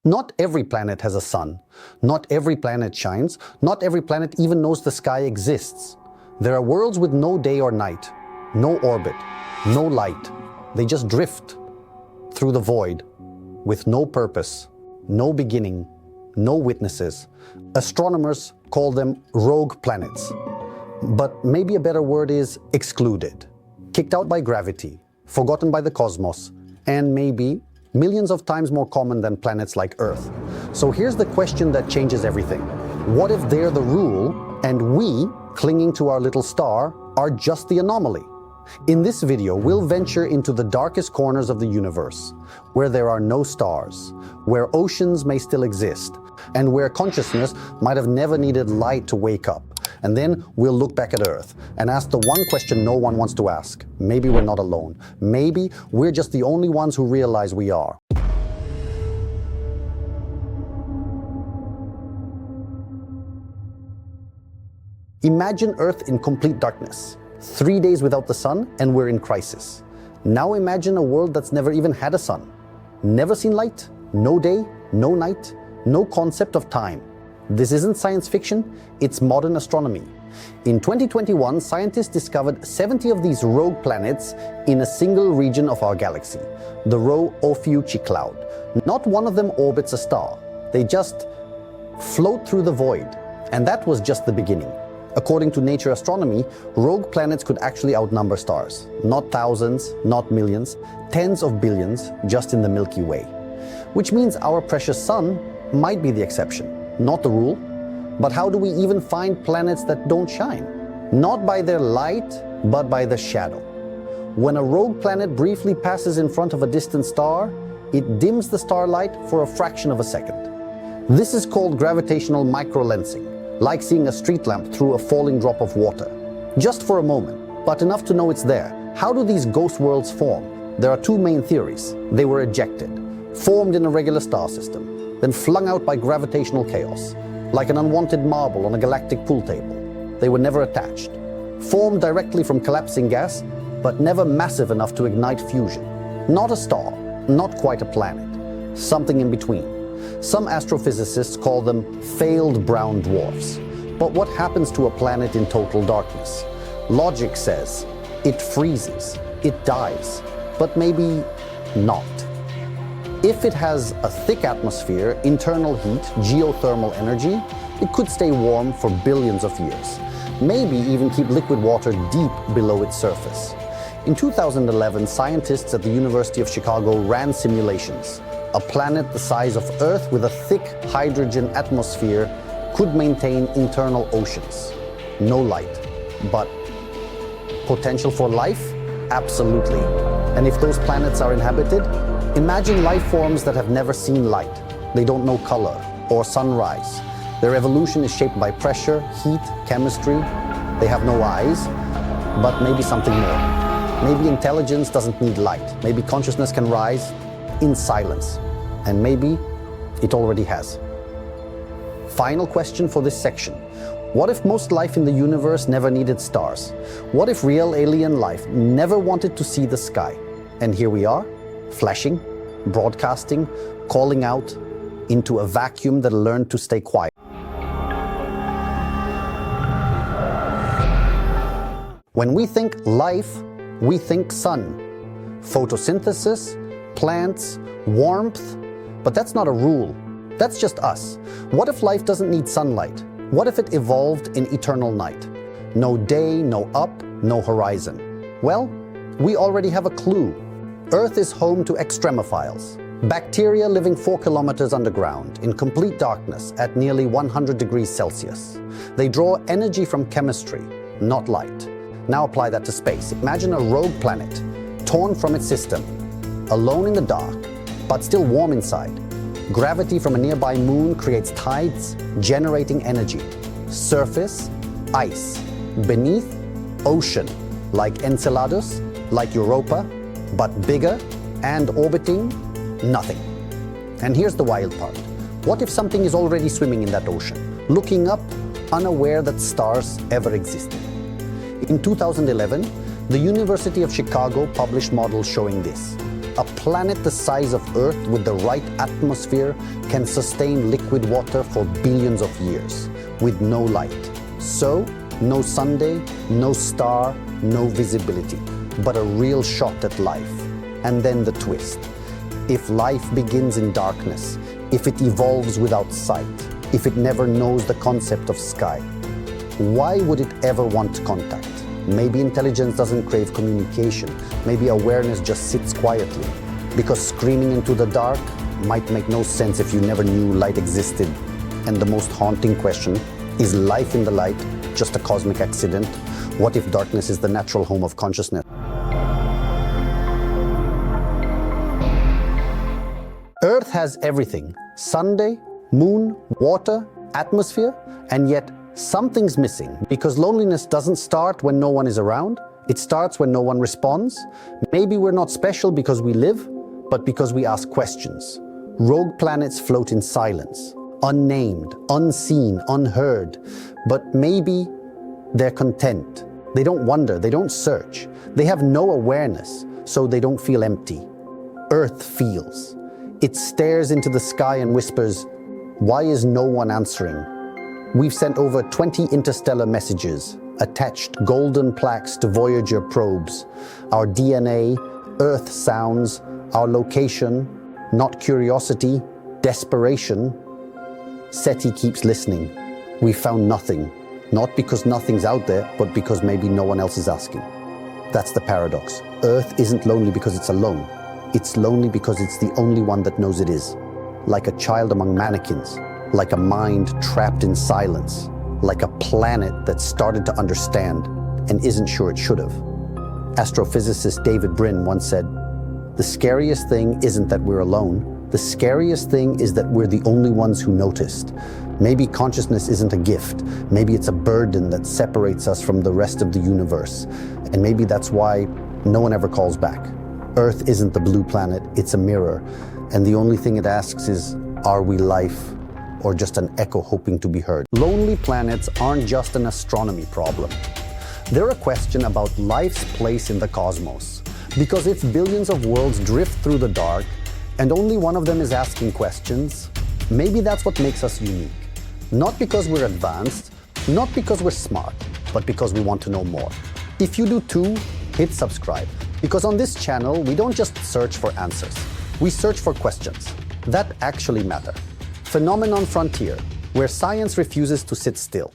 Not every planet has a sun. Not every planet shines. Not every planet even knows the sky exists. There are worlds with no day or night, no orbit, no light. They just drift through the void with no purpose, no beginning, no witnesses. Astronomers call them rogue planets. But maybe a better word is excluded, kicked out by gravity, forgotten by the cosmos, and maybe millions of times more common than planets like Earth. So here's the question that changes everything. What if they're the rule and we, clinging to our little star, are just the anomaly? In this video, we'll venture into the darkest corners of the universe, where there are no stars, where oceans may still exist, and where consciousness might have never needed light to wake up. And then we'll look back at Earth and ask the one question no one wants to ask. Maybe we're not alone. Maybe we're just the only ones who realize we are. Imagine Earth in complete darkness. 3 days without the sun and we're in crisis. Now imagine a world that's never even had a sun. Never seen light, no day, no night, no concept of time. This isn't science fiction, it's modern astronomy. In 2021, scientists discovered 70 of these rogue planets in a single region of our galaxy, the Rho Ophiuchi cloud. Not one of them orbits a star. They just float through the void. And that was just the beginning. According to Nature Astronomy, rogue planets could actually outnumber stars. Not thousands, not millions, tens of billions just in the Milky Way. Which means our precious sun might be the exception, not the rule. But how do we even find planets that don't shine? Not by their light, but by the shadow. When a rogue planet briefly passes in front of a distant star, it dims the starlight for a fraction of a second. This is called gravitational microlensing, like seeing a street lamp through a falling drop of water. Just for a moment, but enough to know it's there. How do these ghost worlds form? There are two main theories. They were ejected, formed in a regular star system, then flung out by gravitational chaos, like an unwanted marble on a galactic pool table. They were never attached. Formed directly from collapsing gas, but never massive enough to ignite fusion. Not a star, not quite a planet, something in between. Some astrophysicists call them failed brown dwarfs. But what happens to a planet in total darkness? Logic says it freezes, it dies, but maybe not. If it has a thick atmosphere, internal heat, geothermal energy, it could stay warm for billions of years. Maybe even keep liquid water deep below its surface. In 2011, scientists at the University of Chicago ran simulations. A planet the size of Earth with a thick hydrogen atmosphere could maintain internal oceans. No light, but potential for life? Absolutely. And if those planets are inhabited, imagine life forms that have never seen light. They don't know color or sunrise. Their evolution is shaped by pressure, heat, chemistry. They have no eyes, but maybe something more. Maybe intelligence doesn't need light. Maybe consciousness can rise in silence. And maybe it already has. Final question for this section. What if most life in the universe never needed stars? What if real alien life never wanted to see the sky? And here we are, flashing, broadcasting, calling out into a vacuum that learned to stay quiet. When we think life, we think sun, photosynthesis, plants, warmth, but that's not a rule. That's just us. What if life doesn't need sunlight? What if it evolved in eternal night? No day, no up, no horizon. Well, we already have a clue. Earth is home to extremophiles, bacteria living 4 kilometers underground in complete darkness at nearly 100 degrees Celsius. They draw energy from chemistry, not light. Now apply that to space. Imagine a rogue planet, torn from its system, alone in the dark, but still warm inside. Gravity from a nearby moon creates tides, generating energy. Surface, ice. Beneath, ocean, like Enceladus, like Europa, but bigger and orbiting, nothing. And here's the wild part. What if something is already swimming in that ocean, looking up, unaware that stars ever existed? In 2011, the University of Chicago published models showing this. a planet the size of Earth with the right atmosphere can sustain liquid water for billions of years with no light. So, no Sunday, no star, no visibility, but a real shot at life. And then the twist. If life begins in darkness, if it evolves without sight, if it never knows the concept of sky, why would it ever want contact? Maybe intelligence doesn't crave communication. Maybe awareness just sits quietly. Because screaming into the dark might make no sense if you never knew light existed. And the most haunting question, is life in the light just a cosmic accident? What if darkness is the natural home of consciousness? Earth has everything: Sunday, moon, water, atmosphere, and yet something's missing, because loneliness doesn't start when no one is around. It starts when no one responds. Maybe we're not special because we live, but because we ask questions. Rogue planets float in silence, unnamed, unseen, unheard, but maybe they're content. They don't wonder, they don't search. They have no awareness, so they don't feel empty. Earth feels. It stares into the sky and whispers, "Why is no one answering?" We've sent over 20 interstellar messages, attached golden plaques to Voyager probes. Our DNA, Earth sounds, our location, not curiosity, desperation. SETI keeps listening. We found nothing, not because nothing's out there, but because maybe no one else is asking. That's the paradox. Earth isn't lonely because it's alone. It's lonely because it's the only one that knows it is. Like a child among mannequins, like a mind trapped in silence, like a planet that started to understand and isn't sure it should have. Astrophysicist David Brin once said, "The scariest thing isn't that we're alone. The scariest thing is that we're the only ones who noticed." Maybe consciousness isn't a gift. Maybe it's a burden that separates us from the rest of the universe. And maybe that's why no one ever calls back. Earth isn't the blue planet, it's a mirror. And the only thing it asks is, are we life or just an echo hoping to be heard? Lonely planets aren't just an astronomy problem. They're a question about life's place in the cosmos. Because if billions of worlds drift through the dark and only one of them is asking questions, maybe that's what makes us unique. Not because we're advanced, not because we're smart, but because we want to know more. If you do too, hit subscribe. Because on this channel, we don't just search for answers. We search for questions that actually matter. Phenomenon Frontier, where science refuses to sit still.